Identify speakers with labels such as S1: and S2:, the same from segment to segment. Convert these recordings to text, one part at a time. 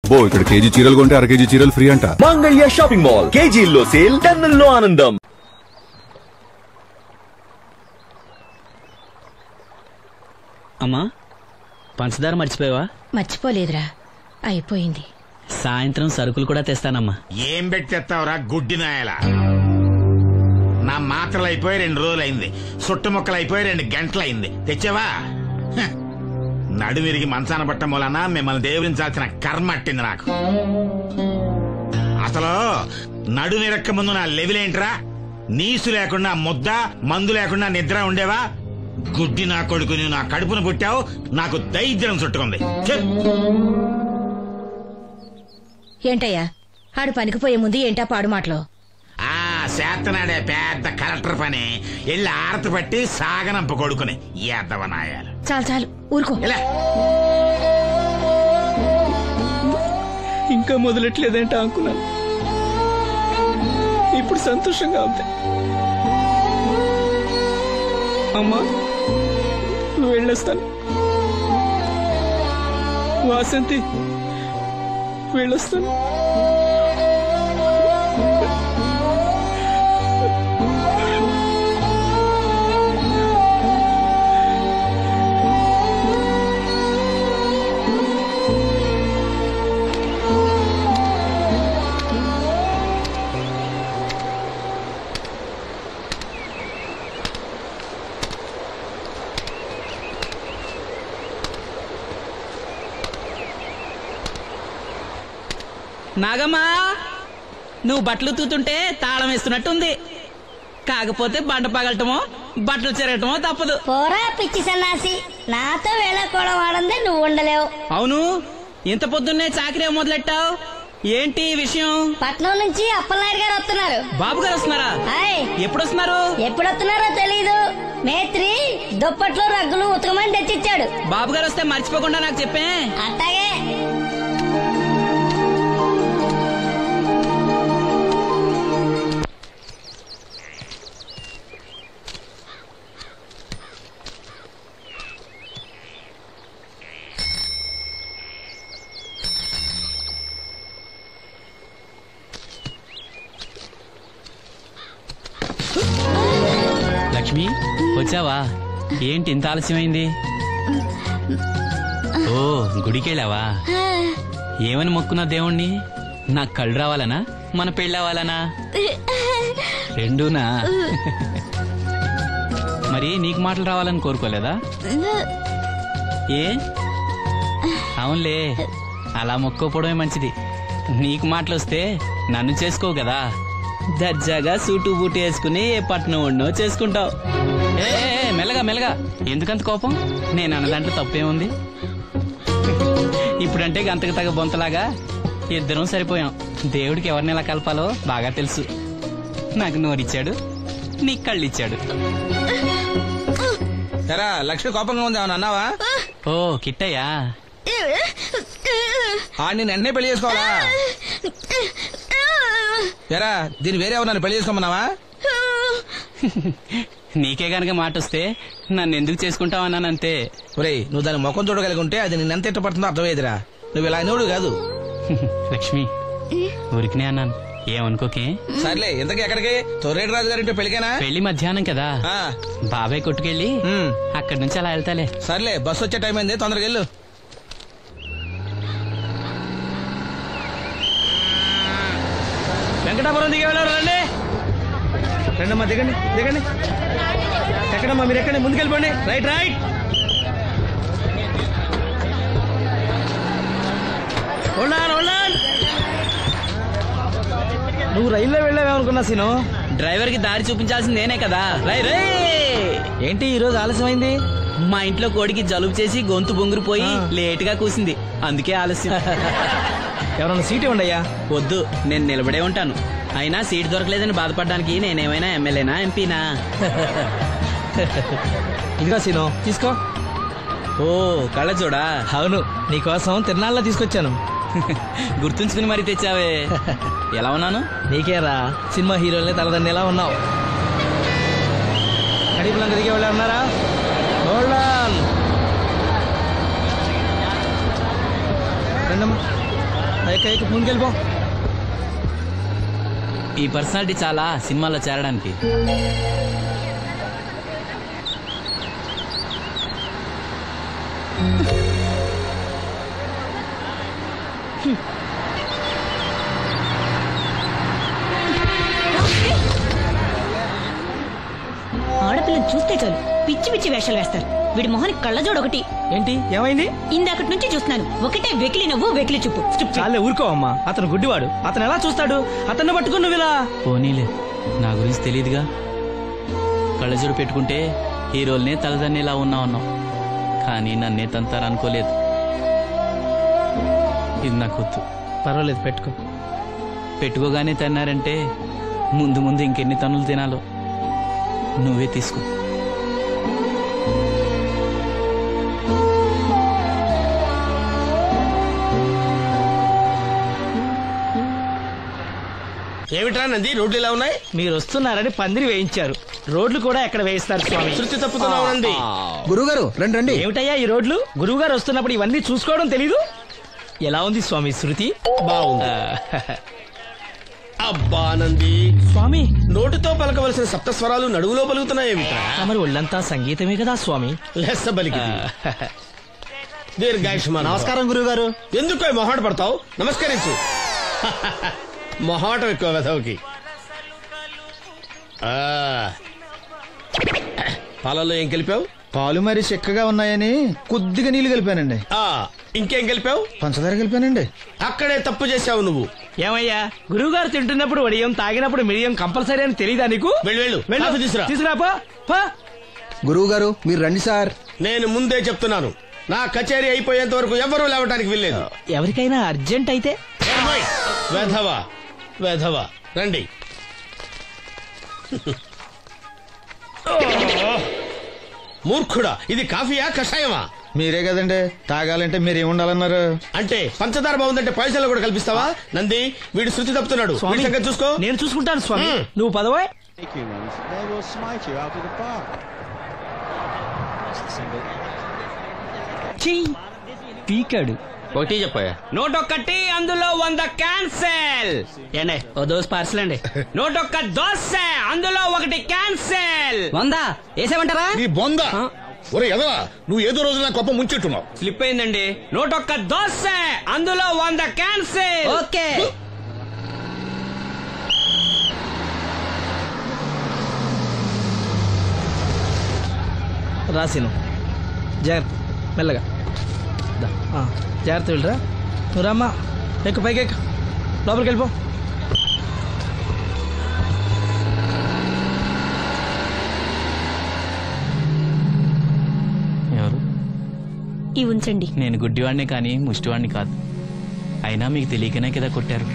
S1: అబ్బో ఇక్కడ కేజీ చీరలు కొంటే అర కేజీ చీరలు ఫ్రీ అంట.
S2: మంగళ్య షాపింగ్ మాల్, కేజీల్లో సేల్, టన్నుల్లో ఆనందం.
S3: అమ్మా, పంచదార మర్చిపోయావా?
S4: మర్చిపోలేదురా, అయిపోయింది.
S3: సాయంత్రం సరుకులు కూడా తెస్తానమ్మా.
S5: ఏం పెట్టి తెస్తావురా గుడ్డి నాయలా? నా మాత్రలు అయిపోయి 2 రోజులైంది, సుట్టుముక్కలు అయిపోయి 2 గంటలైంది. తెచ్చావా? నడుమిరిగి మంచాన పట్టం వలన మిమ్మల్ని దేవుడించాల్సిన కర్మ అట్టింది నాకు. అసలు నడుమిరక్క ముందు నా లెవెలేంట్రా? నీసు లేకుండా ముద్ద, మందు లేకుండా నిద్ర ఉండేవా? గుడ్డి నా కొడుకు, నువ్వు నా కడుపును పుట్టావు, నాకు దైద్యం చుట్టుకుంది.
S4: ఏంటయ్యా ఆడు పనికిపోయే ముందు ఏంటా పాడు మాటలో?
S5: చేతనాడే పెద్ద కలెక్టర్ పని. ఎల్లి ఆరతి పట్టి సాగనంప కొడుకుని ఎద్దవనాయాలు.
S4: చాలు చాలు ఊరుకో.
S3: ఇంకా మొదలెట్లేదంటే అనుకున్నాను. ఇప్పుడు సంతోషంగా ఉంది. అమ్మా, నువ్వు వెళ్ళొస్తాను. వాసంతి, వెళ్ళొస్తాను. నాగమ్మా, నువ్వు బట్టలు తూతుంటే తాళం వేస్తున్నట్టుంది. కాకపోతే బండ పగలటమో బట్టలు చెరగటమో తప్పదు.
S6: పోరా పిచ్చి సన్నాసి, నాతో వేళకోవడం వాడందే నువ్వు ఉండలేవు.
S3: అవును, ఇంత పొద్దున్నే చాకరీ మొదలెట్టావు, ఏంటి విషయం?
S6: పట్నం నుంచి అప్పలనాయుడు గారు వస్తున్నారు.
S3: బాబు గారు వస్తున్నారా?
S6: ఎప్పుడు వస్తున్నారో తెలీదు. మేత్రి దుప్పట్లు రగ్గులు ఉతకమని తెచ్చిచ్చాడు.
S3: బాబు గారు వస్తే మర్చిపోకుండా నాకు చెప్పే.
S6: అట్టాగే.
S3: లక్ష్మి, వచ్చావా? ఏంటి ఇంత ఆలస్యమైంది? ఓ, గుడికెళ్ళావా? ఏమని మొక్కున్నా దేవుణ్ణి? నాకు కళ్ళు రావాలనా, మన పెళ్ళవాలనా? రెండూనా? మరి నీకు మాటలు రావాలని కోరుకోలేదా? ఏ? అవునులే, అలా మొక్కోపోవడమే మంచిది. నీకు మాటలు వస్తే నన్ను చేసుకోవు కదా. దర్జాగా సూటు బూటు వేసుకుని ఏ పట్నం ఉండో చేసుకుంటావు. మెల్లగా మెల్లగా, ఎందుకంత కోపం? నేను అన్న దాంట్లో తప్పేముంది? ఇప్పుడంటే గంతకు తగ్గ బొంతలాగా ఇద్దరం సరిపోయాం. దేవుడికి ఎవరిని ఎలా కలపాలో బాగా తెలుసు. నాకు నోరిచ్చాడు, నీకు కళ్ళు ఇచ్చాడు.
S7: లక్ష్మి కోపంగా ఉంది, ఏమన్నా అన్నావా?
S3: ఓ కిట్టయ్యా,
S7: నేను వెంటనే పెళ్లి చేసుకోవాలా? ఎరా, దీని వేరే ఎవరు పెళ్లి చేసుకోమన్నావా?
S3: నీకే గనక మాట వస్తే నన్ను ఎందుకు చేసుకుంటావన్నానంతే.
S7: ఒరేయ్, నువ్వు దాని ముఖం చూడగలిగి ఉంటే అది నిన్నెంత ఇష్టపడుతుందో అర్థమయ్యేదిరా. నువ్వు ఇలా నోడు కాదు.
S3: లక్ష్మి, ఊరికినే అన్నాను, ఏమనుకోకే.
S7: సర్లే, ఇంతకీ ఎక్కడికి? తొర్రేటి రాజు గారింటే పెళ్లికేనా?
S3: పెళ్లి మధ్యాహ్నం కదా, బాబాయ్ కొట్టుకెళ్ళి అక్కడి నుంచి అలా వెళ్తాలే.
S7: సర్లే, బస్సు వచ్చే టైం అయింది, తొందరగా వెళ్ళు.
S8: వెంకటాపురం దిగే వెళ్ళారు. రండి రండమ్మా, దిగండి దిగండి. ఎక్కడమ్మా మీరు? ఎక్కండి, ముందుకెళ్ళిపోండి. Right right. నువ్వు రైల్లో వెళ్ళావేమనుకున్నా సీను.
S3: డ్రైవర్ కి దారి చూపించాల్సింది నేనే కదా.
S8: ఏంటి ఈ రోజు ఆలస్యమైంది?
S3: మా ఇంట్లో కోడికి జలుబు చేసి గొంతు బొంగురుపోయి లేట్ గా కూసింది, అందుకే ఆలస్యం.
S8: ఎవరన్నా సీట్ ఇవ్వండి అయ్యా.
S3: వద్దు, నేను నిలబడే ఉంటాను. అయినా సీట్ దొరకలేదని బాధపడడానికి నేనేమైనా ఎమ్మెల్యేనా, ఎంపీనా?
S8: ఇదిగా సీను, తీసుకో.
S3: ఓ, కళ్ళ చూడా?
S8: అవును, నీకోసం తిరునాళ్ళ తీసుకొచ్చాను.
S3: గుర్తుంచుకుని మరి తెచ్చావే. ఎలా ఉన్నాను?
S8: నీకేరా, సినిమా హీరోలే తలదండి ఎలా ఉన్నావు. కడిపులంక దిగే వాళ్ళు ఉన్నారా? రండమ్మా ముందుకెళ్ళిపో.
S3: ఈ పర్సనాలిటీ చాలా సినిమాలో చేరడానికి.
S4: ఆడపిల్లని చూస్తే చాలు పిచ్చి పిచ్చి వేషాలు వేస్తారు. వీడి మొహానికి కళ్ళజోడు ఒకటి.
S8: ఏంటి ఏమైంది?
S4: ఇందాకటి నుంచి చూస్తున్నాను, ఒకటే వెకిలి నవ్వు వెకిలి చూపు.
S8: చాలే ఊరుకో అమ్మా, అతను గుడ్డివాడు. అతను ఎలా చూస్తాడు? అతన్ని పట్టుకుని నువ్వు ఇలా.
S3: పోనీలే, నా గురించి తెలియదుగా. కళ్ళజోడు పెట్టుకుంటే హీరోల్నే తలదన్నేలా ఉన్నావు, కానీ నన్నే తంతారనుకోలేదు. ఇది నాకు వద్దు.
S8: పర్వాలేదు, పెట్టుకో.
S3: పెట్టుకోగానే తిన్నారంటే ముందు ముందు ఇంకెన్ని తన్నులు తినాలో నువ్వే తీసుకో.
S7: ఏమిట్రా నంది, రోడ్లు ఇలా ఉన్నాయి?
S8: మీరు వస్తున్నారని పందిరి వేయించారు. రోడ్లు కూడా ఎక్కడ వేయిస్తారు స్వామి?
S7: శృతి తప్పుతున్నావు నంది.
S9: గురుగారు రండి రండి.
S8: ఏమిటయ్యా ఈ రోడ్లు? గురువు గారు వస్తున్నప్పుడు ఇవన్నీ చూసుకోవడం తెలీదు? ఎలా ఉంది స్వామి శృతి?
S7: బాగుంది. అబ్బా నంది,
S8: స్వామి
S7: నోటితో పలకవలసిన సప్తస్వరాలు నడువులో పలుకుతున్నాయేమిట్రా?
S8: మరి ఒళ్ళంతా సంగీతమే కదా స్వామి.
S7: లెస్స బలికి దీర్ఘాయుష్మాన్.
S9: నమస్కారం గురుగారు.
S7: ఎందుకో మొహాట పడతావు? నమస్కరించు. మొహాటం ఎక్కువ వెధవుకి. పాలలో ఏం కలిపావు?
S9: పాలు మరి చిక్కగా ఉన్నాయని కొద్దిగా నీళ్లు కలిపానండి.
S7: ఇంకేం కలిపావు?
S9: పంచదార కలిపానండి.
S7: అక్కడే తప్పు చేసావు నువ్వు.
S8: ఏమయ్యా, గురువు గారు తింటున్నప్పుడు వడియం, తాగినప్పుడు మిడియం కంపల్సరీ అని తెలీదా నీకు?
S7: వెళ్ళు కాఫీ తీసురా.
S8: తీసుకురాపో.
S9: గురువు గారు మీరు రండి సార్.
S7: నేను ముందే చెప్తున్నాను, నా కచేరీ అయిపోయేంత వరకు ఎవరూ లేవటానికి వెళ్ళలేదు.
S8: ఎవరికైనా అర్జెంట్ అయితే
S7: వెధవా రండి. మూర్ఖుడా, ఇది కాఫీయా కషాయమా?
S9: మీరే కదండి తాగాలంటే మీరేముండాలన్నారు?
S7: అంటే పంచదార బాగుందంటే పైసలు కూడా కల్పిస్తావా? నంది, వీడు శృతి తప్పుతున్నాడు. వీడి సంగతి చూసుకో.
S8: నేను చూసుకుంటాను స్వామి, నువ్వు పదవే. పీకాడు.
S3: ఒకటి చెప్పాయా?
S8: నూటొక్కటి, అందులో 100 క్యాన్సెల్. ఏండే ఓ దోశ పార్సల్ అండి. 101 దోశ, అందులో 1 క్యాన్సెల్. 100 వేసేమంటారా?
S1: నీ బొంద ఒరే ఎదవా, నువ్వు ఏదో రోజు నా గొప్ప ముంచెట్టున్నావు.
S8: స్లిప్ అయిందండి. 101 దోశ, అందులో 100 క్యాన్సెల్. ఓకే. రాసిను జాగ్రత్త, మెల్లగా జాగ్రత్త వెళ్ళరా. నువ్వు రామ్మా, ఎక్కు పైకి ఎక్కు, లోపలికి వెళ్ళిపో.
S3: ఎవరు?
S4: ఈ ఉంచండి.
S3: నేను గుడ్డివాడిని కానీ ముష్టివాడిని కాదు. అయినా మీకు తెలియకనే కదా కొట్టారు.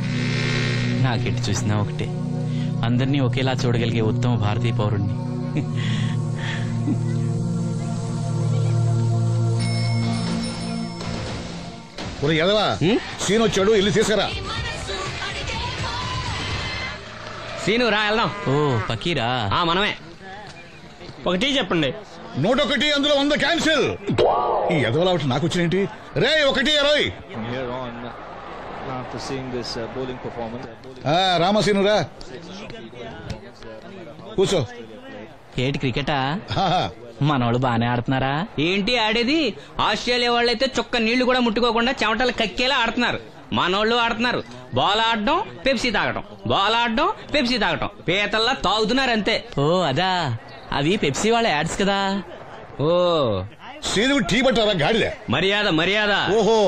S3: నాకెట్టి చూసినా ఒకటే, అందరినీ ఒకేలా చూడగలిగే ఉత్తమ భారతీయ పౌరుణ్ణి.
S1: ఒరే ఎదవా, సీన్ వచ్చాడు, ఇల్లు తీసుకురా.
S8: సీను రా వెళ్దాం.
S3: ఓ పకీరా,
S8: మనమే. ఒకటి చెప్పండి.
S1: 101, అందులో 100 క్యాన్సిల్. ఈ ఎదవలా ఒకటి నాకు వచ్చినేంటి? రే 1-20. రామసీను రా, కూర్చో.
S3: ఏటి క్రికెటా?
S1: ఆహా.
S3: మనోళ్ళు బానే ఆడుతున్నారా?
S10: ఏంటి ఆడేది? ఆస్ట్రేలియా వాళ్ళైతే చొక్క నీళ్లు కూడా ముట్టుకోకుండా చెమటలు కక్కేలా ఆడుతున్నారు. మనోళ్ళు ఆడుతున్నారు బాల్ ఆడడం, పెప్సీ తాగటం, బాల్ ఆడడం, పెప్సీ తాగటం, పీతల్లా తాగుతున్నారు అంతే.
S3: ఓ అదా, అవి పెప్సీ వాళ్ళ యాడ్స్ కదా.
S10: ఓ
S1: సీను టీ పట్టారా గాడిద?
S10: మర్యాద మర్యాద.
S1: ఓహో,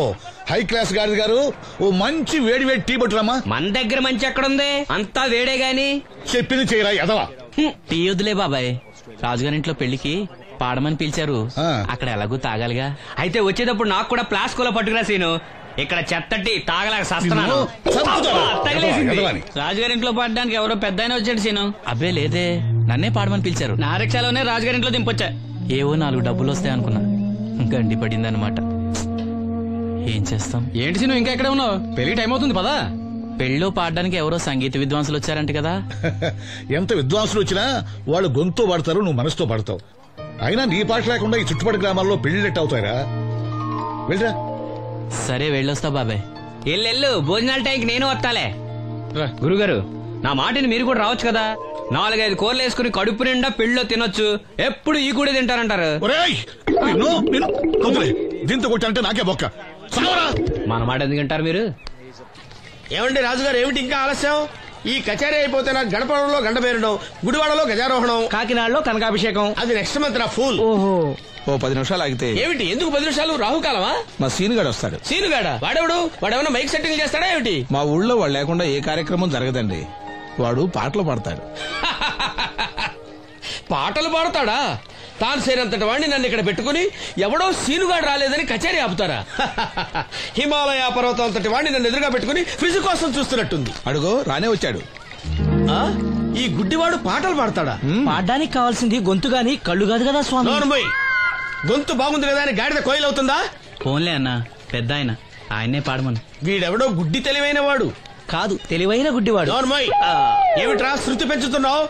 S1: హై క్లాస్ గాడిద గారు, ఓ మంచి వేడి వేడి టీ పట్టురామా.
S10: మన దగ్గర మంచి ఎక్కడుంది, అంతా వేడే గాని.
S1: చెప్పింది చేయరా ఎదవా.
S3: టీ వద్దులే బాబాయ్, రాజుగారింట్లో పెళ్లికి పాడమని పిలిచారు, అక్కడ ఎలాగూ తాగాలిగా.
S10: అయితే వచ్చేటప్పుడు నాకు కూడా ప్లాస్కోలో పట్టుకురా సీను. ఇక్కడ చెత్తటి తాగలేక సస్తున్నాను.
S3: రాజుగారింట్లో పాడడానికి ఎవరో పెద్ద వచ్చాడు సీను. అబ్బే లేదే, నన్నే పాడమని పిలిచారు.
S10: నా రిక్షాలోనే రాజుగారింట్లో దింపొచ్చా.
S3: ఏవో 4 డబ్బులు వస్తాయనుకున్నా, గండి పడింది అనమాట. ఏం చేస్తాం?
S10: ఏంటి సీను ఇంకా ఎక్కడ ఉన్నావు? పెళ్లి టైం అవుతుంది పదా.
S3: పెళ్ళిలో పాడడానికి ఎవరో సంగీత విద్వాంసులు వచ్చారంట కదా.
S1: ఎంత విద్వాంసులు వచ్చినా వాళ్ళు గొంతు పాడతారు, నువ్వు మనసుతో పాడతావు. అయినా నీ పాట లేకుండా ఈ చుట్టుపక్కల గ్రామాల్లో పెళ్లినట్టు అవుతాయిరా. వెళ్ళరా.
S3: సరే వెళ్ళొస్తా బాబాయ్.
S10: ఎల్లెళ్ళు భోజనాల టైంకి నేను వస్తాలే గురుగారు నా మాటిని మీరు కూడా రావచ్చు కదా 4-5 కూరలు వేసుకుని కడుపు నిండా పెళ్ళిలో తినొచ్చు ఎప్పుడు ఈ కూడా తింటారంటారు
S1: దీంతో కొట్టాలంటే నాకే బొక్క.
S10: మన మాట ఎందుకు తింటారు మీరు?
S7: ఏమండి రాజుగారు, ఏమిటి ఇంకా ఆలస్యం? ఈ కచేరీ అయిపోతే నాకు గణపవరంలో గంట పేరడం, గుడివాడలో గజారోహణం, కాకినాడలో కనకాభిషేకం. అది నెక్స్ట్ మంత్ రా ఫూల్. ఓహో,
S9: ఓ 10 నిమిషాలు ఆగితే.
S7: ఏమిటి ఎందుకు 10 నిమిషాలు? రాహుకాలమా?
S9: మా సీనుగాడు వస్తాడు.
S7: సీనుగాడా? వాడెవడు? వాడేమన్నా మైక్ సెట్టింగ్ చేస్తాడా ఏమిటి?
S9: మా ఊళ్ళో వాడు లేకుండా ఏ కార్యక్రమం జరగదండి. వాడు పాటలు పాడతాడు.
S7: పాటలు పాడతాడా? తాను సేనంతటి వాడిని నన్ను ఇక్కడ పెట్టుకుని ఎవడో సీనుగాడు రాలేదని కచేరీ ఆపుతారా? హిమాలయ పర్వతం అంతటి వాడిని నన్ను ఎదురుగా పెట్టుకుని ఫ్రిజ్ కోసం చూస్తున్నట్టుంది.
S9: అడుగో రానే వచ్చాడు.
S7: ఈ గుడ్డివాడు పాటలు పాడతాడా?
S8: పాడడానికి కావాల్సింది గొంతు గాని కళ్ళు కాదు కదా స్వామి.
S7: గొంతు బాగుంది కదా అని గాడిద కోయిల్ అవుతుందా?
S3: ఫోన్లే అన్న, పెద్ద ఆయనే పాడమను.
S7: వీడెవడో గుడ్డి తెలివైన వాడు
S8: కాదు, తెలివైన గుడ్డివాడు.
S7: ఏమిట్రా శృతి పెంచుతున్నావు?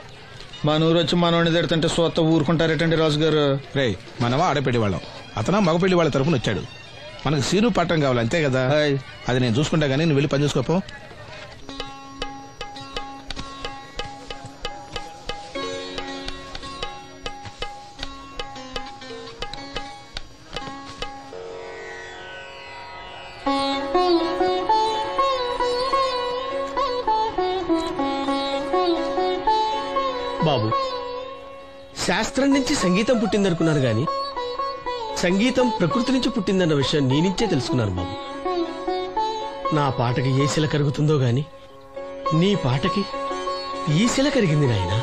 S9: మన ఊరు వచ్చి మనోడిని తిడుతుంటే సొత్త ఊరుకుంటారేటండి రాజుగారు. రే, మనమా ఆడపెళ్లి వాళ్ళం, అతను మగపెళ్లి వాళ్ళ తరపున వచ్చాడు. మనకు సీను పట్టం కావాలి అంతే కదా. అది నేను చూసుకుంటా గానీ నువ్వు వెళ్ళి పని చూసుకోపో.
S7: బాబు, శాస్త్రం నుంచి సంగీతం పుట్టిందనుకున్నారు గాని సంగీతం ప్రకృతి నుంచి పుట్టిందన్న విషయం నీ నుంచే తెలుసుకున్నాను బాబు. నా పాటకి ఏ శిల కరుగుతుందో గాని నీ పాటకి ఈ శిల కరిగింది నాయనా.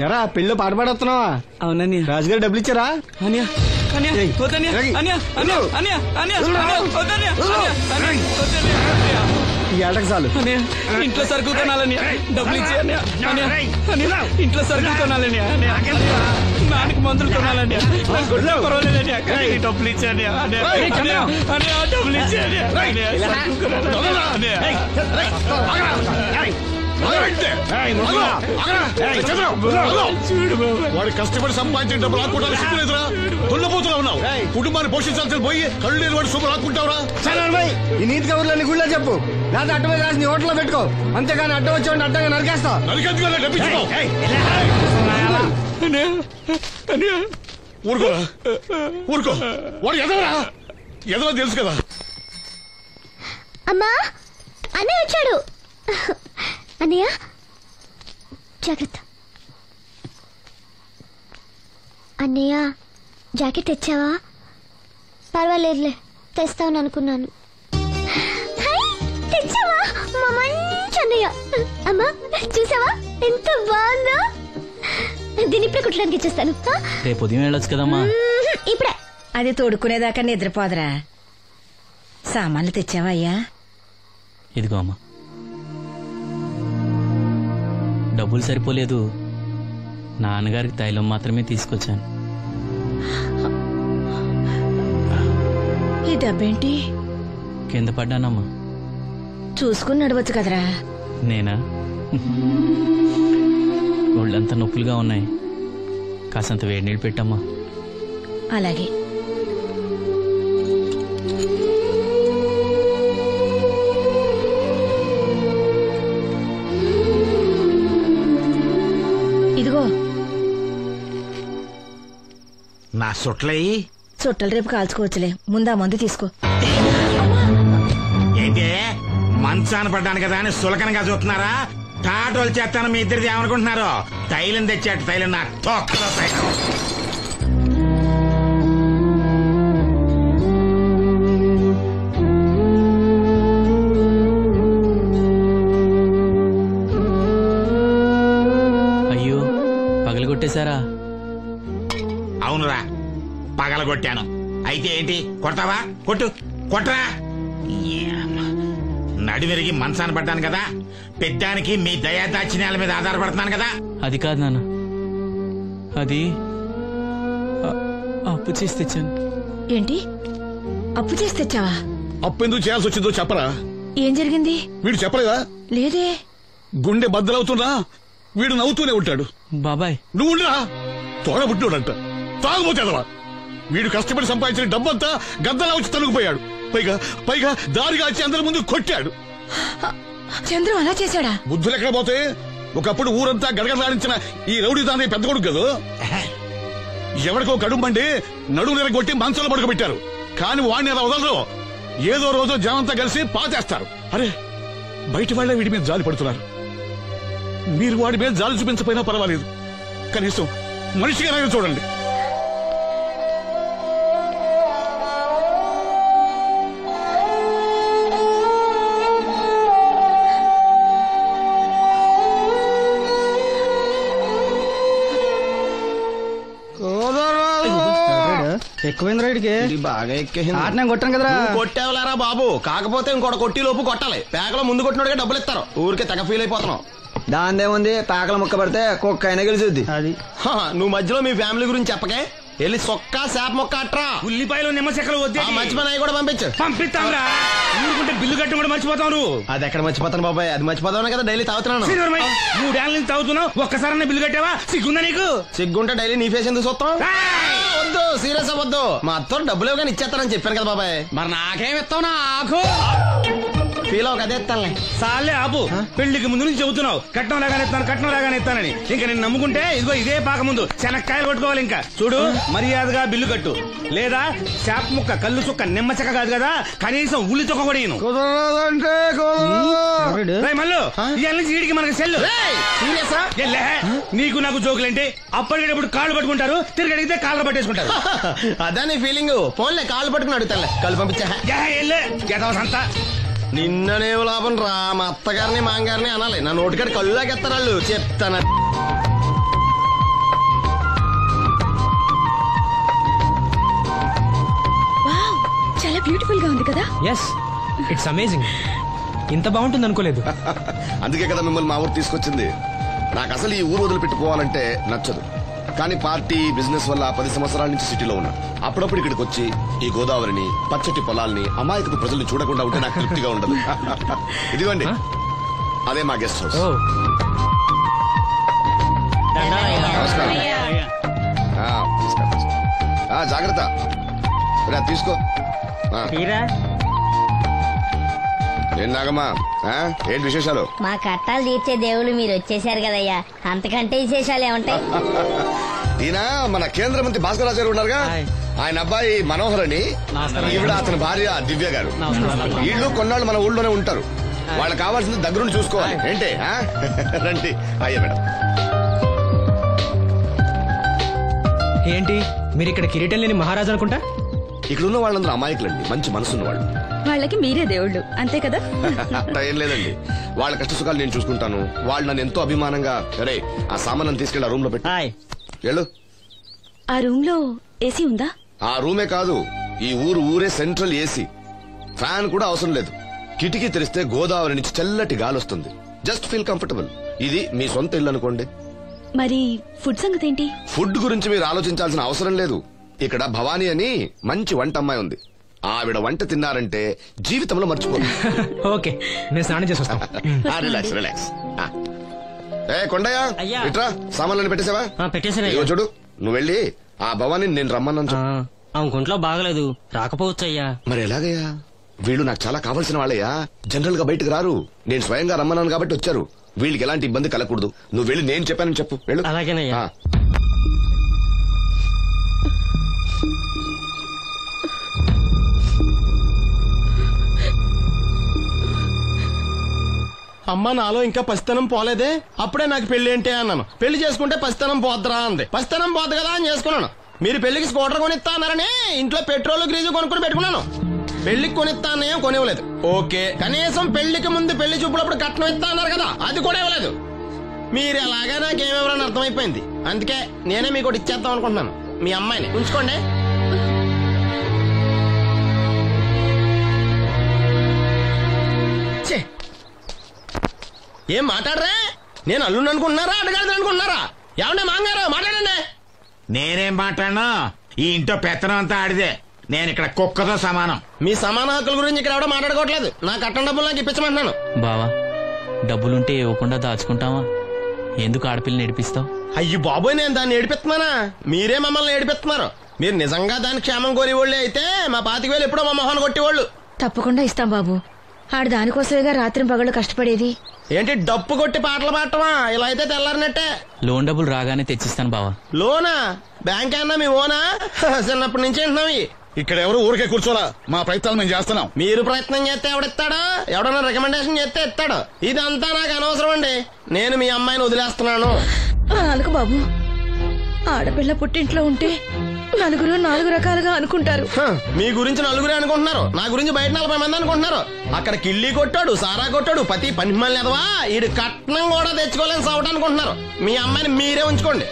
S8: ఎరా పెళ్ళి పాట పాడుతున్నావా? అవునని రాజుగారు డబ్బులు ఇచ్చారా? ఈ ఏటకు చాలు.
S10: ఇంట్లో సరుకులు కొనాలని డబ్బులు ఇచ్చి ఇంట్లో సరుకులు కొనాలని నాన్నకి మందులు కొనాలని డబ్బులు ఇచ్చాను డబ్బులు ఇచ్చాను.
S1: వాడు కష్టపడి సంపాదించిన డబ్బులు రాకుండా సిగ్గులేదురా? దున్నపోతున్నా ఉన్నావు. కుటుంబాన్ని పోషించాల్సిన పోయి కళ్ళు లేని వాడు శుభ్రం రాకుంటావురా?
S8: ఈ నీతి కబుర్లన్నీ గుళ్ళో చెప్పు, లేదా అడ్డమే రాసి నీ హోటల్లో పెట్టుకో. అంతేగాని అడ్డం వచ్చేవాడిని అడ్డంగా నరికేస్తా.
S1: ఊరుకోరా, ఊరుకో. వాడు ఎదవరా? ఎదవ తెలుసు కదా.
S6: అమ్మా, అన్నయ్య వచ్చాడు. అన్నయ్య జాగ్రత్త. అన్నయ్య జాకెట్ తెచ్చావా? పర్వాలేదులే, తెస్తావని అనుకున్నాను. తెచ్చావా? మా మంచి అన్నయ్య. అమ్మా చూసావా ఎంత బాగుందో? దీన్ని ఇప్పుడే కుట్టడానికి ఇచ్చేస్తాను.
S3: రేపు ఉదయం వెళ్ళొచ్చు కదమ్మా.
S6: ఇప్పుడే.
S4: అది తోడుకునేదాకా నిద్రపోదరా. సామాన్లు తెచ్చావా అయ్యా?
S3: ఇదిగో అమ్మా. డబ్బులు సరిపోలేదు, నాన్నగారికి తైలం మాత్రమే తీసుకొచ్చాను.
S4: ఈ డబ్బేంటి?
S3: కింద పడ్డానమ్మా.
S4: చూసుకుని నడవచ్చు కదరా.
S3: నేనా? ఒళ్ళంతా నొప్పులుగా ఉన్నాయి, కాసంత వేడి నీళ్ళు పెట్టమ్మా.
S4: అలాగే. ఇదిగో
S5: నా సుట్లయి.
S4: చుట్టలు రేపు కాల్చుకోవచ్చులే, ముందా మందు తీసుకో.
S5: ఏంటే మంచాన పడ్డాను కదా అని సులకనగా చూస్తున్నారా? టాటోలు చేస్తాను మీ ఇద్దరిది ఏమనుకుంటున్నారు? తైలం తెచ్చాడు, తైలం నా తొక్కలో తైలం.
S3: అయ్యో, పగలగొట్టేశారా?
S5: అవునురా, పగలగొట్టాను. అయితే ఏంటి, కొడతావా? కొట్టు, కొట్టరా. నడివిరిగి మంచాన పడ్డాను కదా, పెద్దానికి మీ దయాదాక్షిణ్యాల మీద ఆధారపడుతున్నాను కదా.
S3: అది కాదు నాన్న, అది అప్పు చేసి తెచ్చాను.
S4: ఏంటి అప్పు చేసి తెచ్చావా?
S1: అప్పు ఎందుకు చేయాల్సి వచ్చిందో చెప్పరా?
S4: ఏం జరిగింది?
S1: వీడు చెప్పలేదా?
S4: లేదే.
S1: గుండె బద్దలవుతున్నా వీడు నవ్వుతూనే ఉంటాడు.
S3: బాబాయ్
S1: నువ్వు ఉండరా, తోడబుట్టినోడంట, తాగుపోతేదవా. వీడు కష్టపడి సంపాదించిన డబ్బంతా గద్దలా వచ్చి తనుకుపోయాడు. పైగా పైగా దారిగా వచ్చి అందరి ముందు కొట్టాడు.
S4: చంద్రం అలా చేశాడా?
S1: బుద్ధులు ఎక్కడ పోతే, ఒకప్పుడు ఊరంతా గడగడలాడించిన ఈ రౌడీ దాని పెద్ద కొడుకు కదా. ఎవరికో కడుంబండి నడుము నెరగొట్టి మంచంలో పడుకోబెట్టారు. కానీ వాడిని అలా వదలరు. ఏదో రోజు జనంతా కలిసి పాతేస్తారు. అరే, బయట వాళ్ళే వీడి మీద జాలి పడుతున్నారు. మీరు వాడి మీద జాలి చూపించకపోయినా పర్వాలేదు, కనీసం మనిషిగా చూడండి.
S8: ఎక్కువైంది రైడ్కి
S7: బాగా ఎక్కేసింది.
S8: ఆటనే కొట్టాను కదరా.
S7: కొట్టేవలేరా బాబు, కాకపోతే ఇంకోటి కొట్టి లోపు కొట్టాలి. పేకలో ముందు కొట్టినోడిగా డబ్బులు ఇస్తారు. ఊరికే తెగ ఫీల్ అయిపోతున్నావు.
S8: దాందేముంది, పేకల ముక్క పడితే కుక్క అయినా గెలిచుద్ది. అది
S7: నువ్వు మధ్యలో మీ ఫ్యామిలీ గురించి చెప్పకే. వెళ్ళి సొక్క శాప మొక్క అట్రా.
S5: ఉల్లిపాయలు నిమ్మ చెక్కలు వద్దే.
S7: మర్చిపోయి కూడా పంపించు.
S5: పంపిస్తాంరా. ఊరుకుంటే బిల్లు కట్టి కూడా మర్చిపోతావు నువ్వు.
S7: అది ఎక్కడ మర్చిపోతాను బాబాయ్, అది మర్చిపోతావు కదా డైలీ తాగుతున్నాను.
S5: 3 ఏళ్ళ నుంచి తాగుతున్నావు, ఒక్కసారి బిల్లు కట్టావా? సిగ్గుందా నీకు?
S7: సిగ్గుంటే డైలీ నీ ఫేస్ ఎందుకు చూస్తాం? వద్దు, సీరియస్ అవ్వద్దు. మా అత్త డబ్బులు ఇవ్వగానే ఇచ్చేస్తానని చెప్పాను కదా బాబాయ్.
S8: మరి నాకేం ఇస్తావు? నాకు
S7: ఫీల్ అవ్వక అదే ఇస్తానులే.
S5: సాలే ఆపు. పెళ్లికి ముందు నుంచి చెబుతున్నావు కట్నం లాగానే ఇస్తాను, కట్నం లాగానే ఇస్తానని. ఇంకా నేను నమ్ముకుంటే ఇదిగో ఇదే పాక ముందు శనక్కాయలు కొట్టుకోవాలి. ఇంకా చూడు, మర్యాదగా బిల్లు కట్టు, లేదా చేప ముక్క, కళ్ళు చుక్క, నిమ్మ చెక్క కాదు కదా, కనీసం ఉల్లి తొక్క కూడా ఇయ్యను. మళ్ళీ ఇవాళ నుంచి వీడికి మనకి సెల్లు. నీకు నాకు జోకులేంటి? అప్పటికేటప్పుడు కాళ్ళు పట్టుకుంటారు, తిరిగి అడిగితే కాళ్ళు పట్టేసుకుంటారు.
S7: అదా నీ ఫీలింగ్. ఫోన్లే కాళ్ళు పట్టుకుని అడుగుతాలే. కాళ్ళు పంపించా. నిన్ననే లాభం రా. మా అత్తగారిని మాంగారిని అనాలి. నా నోటికాడ కళ్ళు లాగేస్తారు వాళ్ళు. చెప్తాను.
S4: చాలా బ్యూటిఫుల్ గా ఉంది కదా?
S8: Yes, it's amazing. ఇంత బాగుంటుంది అనుకోలేదు.
S11: అందుకే కదా మిమ్మల్ని మా ఊరు తీసుకొచ్చింది. నాకు అసలు ఈ ఊరు వదిలిపెట్టుకోవాలంటే నచ్చదు. కానీ పార్టీ, బిజినెస్ వల్ల 10 సంవత్సరాల నుంచి సిటీలో ఉన్నా. అప్పుడప్పుడు ఇక్కడికి వచ్చి ఈ గోదావరిని, పచ్చటి పొలాల్ని, అమాయకపు ప్రజల్ని చూడకుండా ఉంటే నాకు తృప్తిగా ఉండదు. ఇదిగోండి, అదే మా గెస్ట్ హౌస్. నమస్కారం. జాగ్రత్త, తీసుకో. ఏం నాగమ్మా, ఏంటి విశేషాలు?
S6: మా కట్టాలు తీర్చే దేవుళ్ళు మీరు వచ్చేసారు కదయ్యా, అంతకంటే విశేషాలు ఏముంటాయి?
S11: ఈయన మన కేంద్ర మంత్రి భాస్కర్ రాజు గారు ఉన్నారుగా, ఆయన అబ్బాయి మనోహర్ అని, ఈవిడ అతని భార్య దివ్య గారు. వీళ్ళు కొన్నాళ్ళు మన ఊళ్ళోనే ఉంటారు. వాళ్ళకి కావాల్సింది దగ్గరుండి చూసుకోవాలి. ఏంటి రండి. అయ్యా మేడం.
S8: ఏంటి మీరు ఇక్కడ కిరీటం లేని మహారాజు అనుకుంటా?
S11: ఇక్కడ ఉన్న వాళ్ళందరూ అమాయకులండి, మంచి మనసున్న వాళ్ళు.
S4: వాళ్ళకి మీరే దేవుళ్ళు, అంతే కదా?
S11: అట్లా ఏం లేదండి. వాళ్ళ కష్ట సుఖాలు నేను చూసుకుంటాను. వాళ్ళు నన్ను ఎంతో అభిమానంగా, అరే ఆ సామాన్ తీసుకెళ్ళి ఆ రూమ్ లో పెట్టి వెళ్ళు.
S4: ఆ రూమ్ లో ఏసీ ఉందా?
S11: ఆ రూమే కాదు, ఈ ఊరే సెంట్రల్ ఏసీ. ఫ్యాన్ కూడా అవసరం లేదు. కిటికీ తెరిస్తే గోదావరి నుంచి చల్లటి గాలి వస్తుంది. Just feel comfortable. ఇది మీ సొంత ఇల్లు అనుకోండి.
S4: మరి ఫుడ్ సంగతి ఏంటి?
S11: ఫుడ్ గురించి మీరు ఆలోచించాల్సిన అవసరం లేదు. ఇక్కడ భవానీ అని మంచి వంట అమ్మాయి ఉంది. ఆవిడ వంట తిన్నారంటే జీవితంలో మర్చిపోదు.
S8: ఓకే, నేను స్నానం చేసి వస్తాను.
S11: Relax relax. కొండయ్య, ఇట్రా, సామాన్లను పెట్టేసావా?
S10: పెట్టేసాను.
S11: చూడు, నువ్వు వెళ్ళి ఆ భవానీ నేను రమ్మన్నాను.
S10: ఆమె ఒంట్లో బాగలేదు, రాకపోవచ్చు అయ్యా.
S11: మరి ఎలాగయ్యా? వీళ్ళు నాకు చాలా కావాల్సిన వాళ్ళయ్యా. జనరల్ గా బయటకు రారు. నేను స్వయంగా రమ్మన్నాను కాబట్టి వచ్చారు. వీళ్ళకి ఎలాంటి ఇబ్బంది కలగకూడదు. నువ్వు వెళ్ళి నేను చెప్పానని చెప్పు. వెళ్ళు.
S10: అలాగేనయ్యా.
S7: అమ్మ, నాలో ఇంకా పసితనం పోలేదే. అప్పుడే నాకు పెళ్లి ఏంటి అన్నాను. పెళ్లి చేసుకుంటే పసితనం పోద్దురా అంది. పసితనం పోద్దు కదా అని చేసుకున్నాను. మీరు పెళ్లికి స్కూటర్ కొనిస్తా అన్నారని ఇంట్లో పెట్రోల్ గ్రీజు కొనుక్కుని పెట్టుకున్నాను. పెళ్లికి కొనిస్తా అన్నయ్య కొనివ్వలేదు. ఓకే, కనీసం పెళ్లికి ముందు పెళ్లి చూపులప్పుడు కట్నం ఇస్తా అన్నారు కదా, అది కూడా ఇవ్వలేదు. మీరు ఎలాగా నాకేమెవరని అర్థమైపోయింది. అందుకే నేనే మీకు ఇచ్చేద్దాం అనుకుంటున్నాను. మీ అమ్మాయిని ఉంచుకోండి. ఏం మాట్లాడరా? నేను అల్లుండి అనుకుంటున్నారా, అడగాలి అనుకుంటున్నారా? ఏమన్నా మాంగారు మాట్లాడండి.
S5: నేనేం మాట్లాడను, ఈ ఇంట్లో పెత్తనం అంతా ఆడిదే.
S12: నేను ఇక్కడ కుక్కతో సమానం.
S7: మీ సమాన హక్కుల గురించి ఇక్కడ ఎవడో మాట్లాడుకోవట్లేదు. నా కట్టం డబ్బులు నాకు ఇప్పించమంటున్నాను.
S3: బావా డబ్బులుంటే ఇవ్వకుండా దాచుకుంటావా? ఎందుకు ఆడపిల్లని ఏడిపిస్తావు?
S7: అయ్యి బాబోయ్, నేను దాన్ని ఏడిపిస్తున్నానా? మీరే మమ్మల్ని ఏడిపిస్తున్నారు. మీరు నిజంగా దాని క్షేమం కోరేవాళ్ళే అయితే మా 25,000 ఎప్పుడో మా మొహాన్ని కొట్టేవాళ్ళు.
S4: తప్పకుండా ఇస్తాం బాబు. ఆడు దానికోసమేగా రాత్రి పగళ్ళు కష్టపడేది.
S7: ఏంటి డప్పు కొట్టి పాటలు పాడటమా? ఇలా అయితే తెల్లారినట్టే.
S3: లోన్ డబ్బులు రాగానే తెచ్చిస్తాను బావా.
S7: లోనా? బ్యాంక్ అన్నా మీ ఓనా? చిన్నప్పటి నుంచి వింటున్నాం.
S1: ఇక్కడ ఎవరు ఊరికే కూర్చోరా, మా ప్రయత్నాలు మేము చేస్తున్నాం.
S7: మీరు ప్రయత్నం చేస్తే ఎవడిస్తాడా? ఎవడన్నా రికమెండేషన్ చేస్తే ఇస్తాడు. ఇదంతా నాకు అనవసరం అండి. నేను మీ అమ్మాయిని వదిలేస్తున్నాను.
S4: అనుకు బాబు, ఆడపిల్ల పుట్టింట్లో ఉంటే నలుగురు 4 రకాలుగా అనుకుంటారు.
S7: మీ గురించి నలుగురే అనుకుంటున్నారు, నా గురించి బయట 40 మంది అనుకుంటున్నారు. అక్కడ కిళ్ళి కొట్టాడు, సారా కొట్టాడు, పతి పని మళ్ళీ ఎదవా, ఈడు కట్నం కూడా తెచ్చుకోలేని సవట అనుకుంటున్నారు. మీ అమ్మాయిని మీరే ఉంచుకోండి.